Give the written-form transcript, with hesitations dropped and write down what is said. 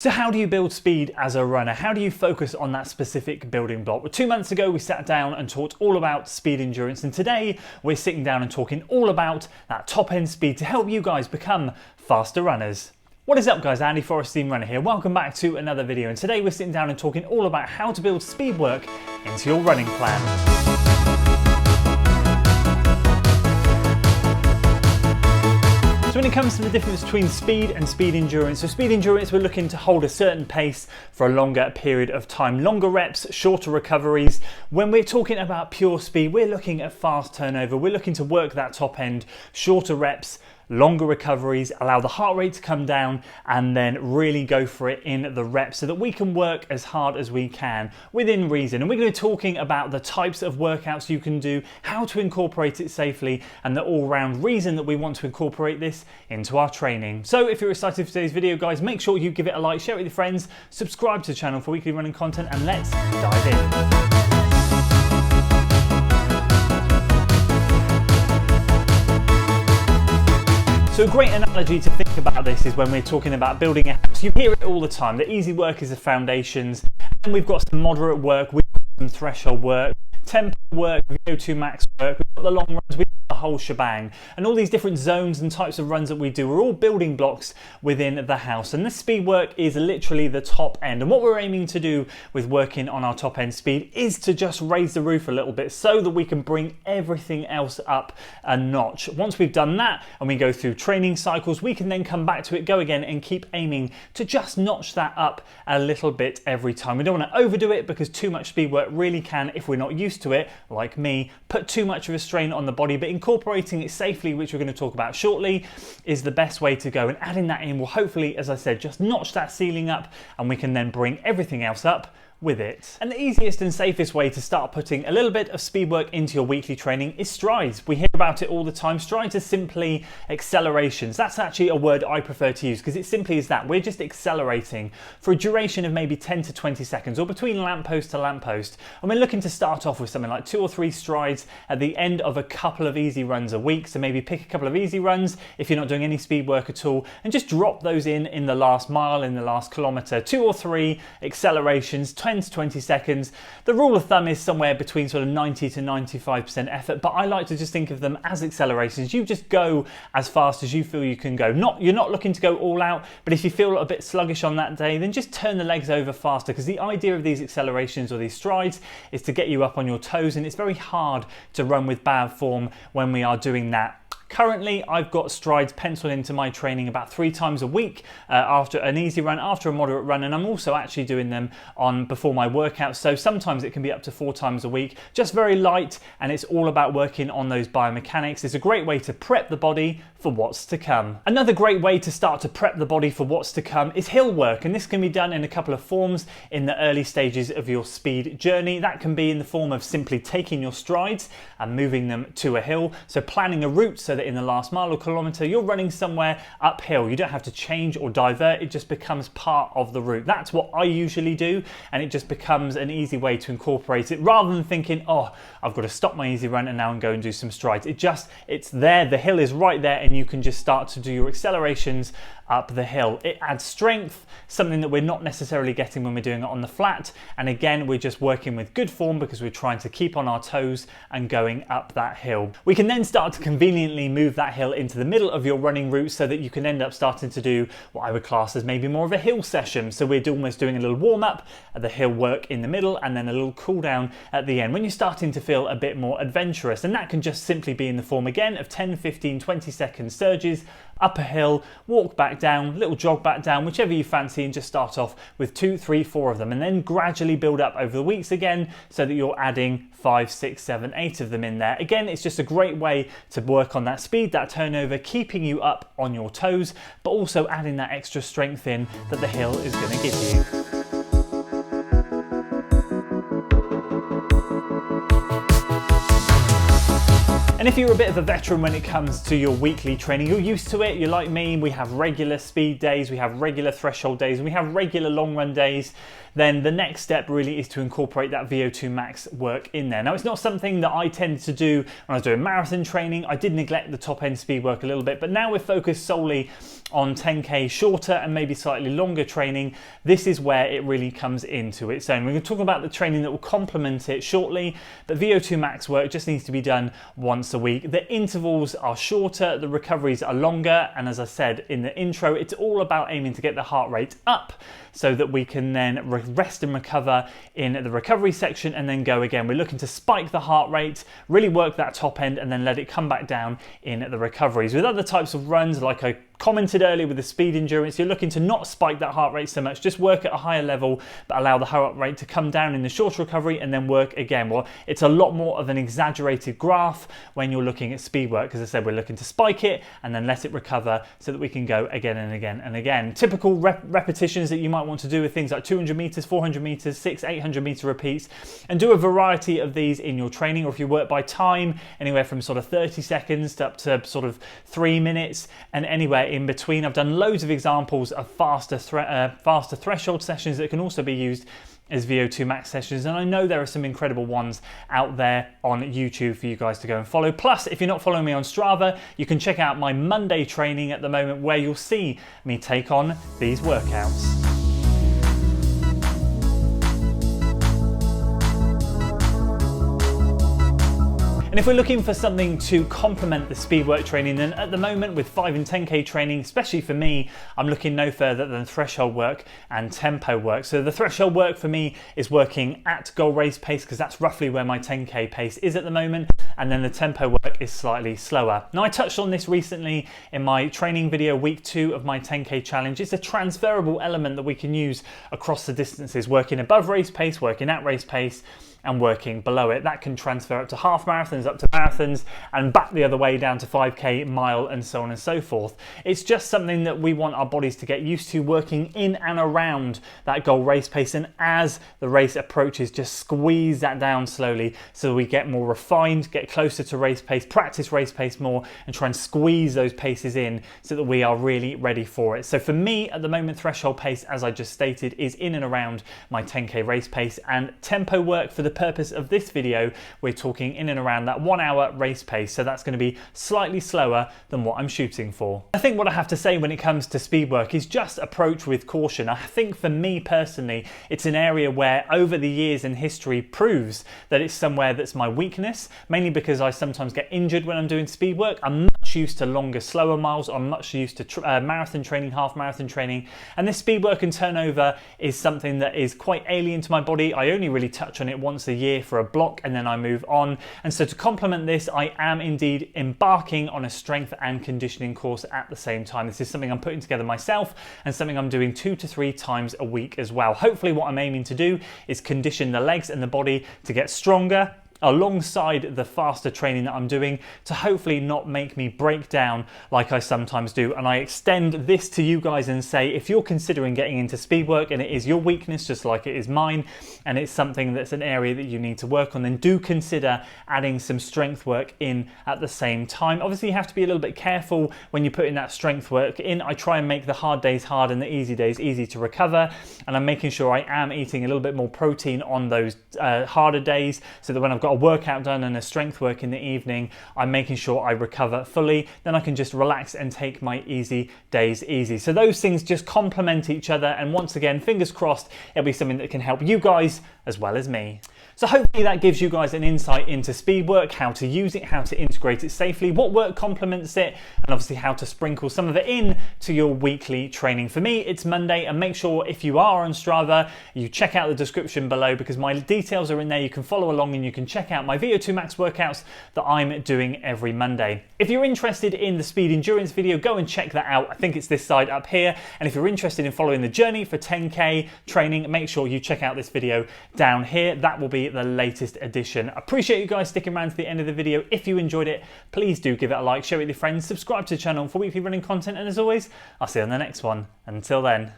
So how do you build speed as a runner? How do you focus on that specific building block? Well, 2 months ago, we sat down and talked all about speed endurance. And today we're sitting down and talking all about that top end speed to help you guys become faster runners. What is up guys, Andy Forrest, Team Runner here. Welcome back to another video. And today we're sitting down and talking all about how to build speed work into your running plan. So when it comes to the difference between speed and speed endurance, so speed endurance, we're looking to hold a certain pace for a longer period of time, longer reps, shorter recoveries. When we're talking about pure speed, we're looking at fast turnover. We're looking to work that top end, shorter reps, longer recoveries, allow the heart rate to come down, and then really go for it in the reps so that we can work as hard as we can within reason. And we're going to be talking about the types of workouts you can do, how to incorporate it safely, and the all-round reason that we want to incorporate this into our training. So if you're excited for today's video, guys, make sure you give it a like, share it with your friends, subscribe to the channel for weekly running content, and let's dive in. So a great analogy to think about this is when we're talking about building a house. You hear it all the time. The easy work is the foundations, and we've got some moderate work, we've got some threshold work, tempo work, VO2 max work, we've got the long runs, we've got the whole shebang. And all these different zones and types of runs that we do are all building blocks within the house. And this speed work is literally the top end. And what we're aiming to do with working on our top end speed is to just raise the roof a little bit so that we can bring everything else up a notch. Once we've done that and we go through training cycles, we can then come back to it, go again, and keep aiming to just notch that up a little bit every time. We don't want to overdo it because too much speed work really can, if we're not used to it, like me, put too much of a strain on the body, but incorporating it safely, which we're going to talk about shortly, is the best way to go. And adding that in will hopefully, as I said, just notch that ceiling up, and we can then bring everything else up with it. And the easiest and safest way to start putting a little bit of speed work into your weekly training is strides. We hear about it all the time. Strides are simply accelerations. That's actually a word I prefer to use because it simply is that. We're just accelerating for a duration of maybe 10 to 20 seconds or between lamppost to lamppost. And we're looking to start off with something like 2 or 3 strides at the end of a couple of easy runs a week. So maybe pick a couple of easy runs if you're not doing any speed work at all, and just drop those in the last mile, in the last kilometre. 2 or 3 accelerations, 10 to 20 seconds. The rule of thumb is somewhere between sort of 90 to 95% effort, but I like to just think of them as accelerations. You just go as fast as you feel you can go. You're not looking to go all out, but if you feel a bit sluggish on that day, then just turn the legs over faster, because the idea of these accelerations or these strides is to get you up on your toes, and it's very hard to run with bad form when we are doing that. Currently, I've got strides penciled into my training about 3 times a week after an easy run, after a moderate run, and I'm also actually doing them on before my workouts. So sometimes it can be up to 4 times a week, just very light, and it's all about working on those biomechanics. It's a great way to prep the body for what's to come. Another great way to start to prep the body for what's to come is hill work, and this can be done in a couple of forms in the early stages of your speed journey. That can be in the form of simply taking your strides and moving them to a hill. So planning a route so that in the last mile or kilometre you're running somewhere uphill. You don't have to change or divert, it just becomes part of the route. That's what I usually do, and it just becomes an easy way to incorporate it rather than thinking, oh, I've got to stop my easy run and now and go and do some strides. It's there, the hill is right there, and you can just start to do your accelerations up the hill. It adds strength, something that we're not necessarily getting when we're doing it on the flat. And again, we're just working with good form because we're trying to keep on our toes and going up that hill. We can then start to conveniently move that hill into the middle of your running route so that you can end up starting to do what I would class as maybe more of a hill session. So we're almost doing a little warm up at the hill work in the middle and then a little cool down at the end when you're starting to feel a bit more adventurous. And that can just simply be in the form again of 10, 15, 20 second surges up a hill, walk back down, little jog back down, whichever you fancy, and just start off with 2, 3, 4 of them, and then gradually build up over the weeks again so that you're adding 5, 6, 7, 8 of them in there. Again, it's just a great way to work on that speed, that turnover, keeping you up on your toes, but also adding that extra strength in that the hill is going to give you. And if you're a bit of a veteran when it comes to your weekly training, you're used to it, you're like me, we have regular speed days, we have regular threshold days, and we have regular long run days, then the next step really is to incorporate that VO2 max work in there. Now, it's not something that I tended to do when I was doing marathon training. I did neglect the top end speed work a little bit, but now we're focused solely on 10K shorter and maybe slightly longer training. This is where it really comes into its own. We're going to talk about the training that will complement it shortly, but VO2 max work just needs to be done once a week. The intervals are shorter, the recoveries are longer, and as I said in the intro, it's all about aiming to get the heart rate up so that we can then rest and recover in the recovery section and then go again. We're looking to spike the heart rate, really work that top end, and then let it come back down in the recoveries. With other types of runs, like I commented earlier with the speed endurance, you're looking to not spike that heart rate so much, just work at a higher level, but allow the heart rate to come down in the short recovery and then work again. Well, it's a lot more of an exaggerated graph when you're looking at speed work. As I said, we're looking to spike it and then let it recover so that we can go again and again and again. Typical repetitions that you might want to do with things like 200 meters, 400 meters, 800 meter repeats, and do a variety of these in your training. Or if you work by time, anywhere from sort of 30 seconds to up to sort of 3 minutes, and anywhere in between. I've done loads of examples of faster threshold sessions that can also be used as VO2 max sessions, and I know there are some incredible ones out there on YouTube for you guys to go and follow. Plus, if you're not following me on Strava, you can check out my Monday training at the moment, where you'll see me take on these workouts. And if we're looking for something to complement the speed work training, then at the moment with 5 and 10K training, especially for me, I'm looking no further than threshold work and tempo work. So the threshold work for me is working at goal race pace, because that's roughly where my 10K pace is at the moment. And then the tempo work is slightly slower. Now, I touched on this recently in my training video, week 2 of my 10K challenge. It's a transferable element that we can use across the distances, working above race pace, working at race pace, and working below it. That can transfer up to half marathons, up to marathons, and back the other way down to 5K, mile, and so on and so forth. It's just something that we want our bodies to get used to, working in and around that goal race pace, and as the race approaches, just squeeze that down slowly so we get more refined, get closer to race pace, practice race pace more, and try and squeeze those paces in so that we are really ready for it. So for me, at the moment, threshold pace, as I just stated, is in and around my 10K race pace, and tempo work, for the purpose of this video, we're talking in and around that 1 hour race pace. So that's going to be slightly slower than what I'm shooting for. I think what I have to say when it comes to speed work is just approach with caution. I think for me personally, it's an area where over the years in history proves that it's somewhere that's my weakness, mainly because I sometimes get injured when I'm doing speed work. I'm much used to longer, slower miles. I'm much used to marathon training, half marathon training, and this speed work and turnover is something that is quite alien to my body. I only really touch on it once a year for a block, and then I move on. And so to complement this, I am indeed embarking on a strength and conditioning course at the same time. This is something I'm putting together myself, and something I'm doing 2 to 3 times a week as well. Hopefully what I'm aiming to do is condition the legs and the body to get stronger, alongside the faster training that I'm doing, to hopefully not make me break down like I sometimes do. And I extend this to you guys and say, if you're considering getting into speed work and it is your weakness just like it is mine, and it's something that's an area that you need to work on, then do consider adding some strength work in at the same time. Obviously you have to be a little bit careful when you put in that strength work in. I try and make the hard days hard and the easy days easy to recover, and I'm making sure I am eating a little bit more protein on those harder days, so that when I've got a workout done and a strength work in the evening, I'm making sure I recover fully. Then I can just relax and take my easy days easy. So those things just complement each other, and once again, fingers crossed, it'll be something that can help you guys as well as me. So hopefully that gives you guys an insight into speed work, how to use it, how to integrate it safely, what work complements it, and obviously how to sprinkle some of it in to your weekly training. For me, it's Monday, and make sure if you are on Strava, you check out the description below, because my details are in there. You can follow along and you can check out my VO2 max workouts that I'm doing every Monday. If you're interested in the speed endurance video, go and check that out. I think it's this side up here. And if you're interested in following the journey for 10K training, make sure you check out this video down here. That will be the latest edition. I appreciate you guys sticking around to the end of the video. If you enjoyed it, please do give it a like, share it with your friends, subscribe to the channel for weekly running content, and as always, I'll see you on the next one. Until then.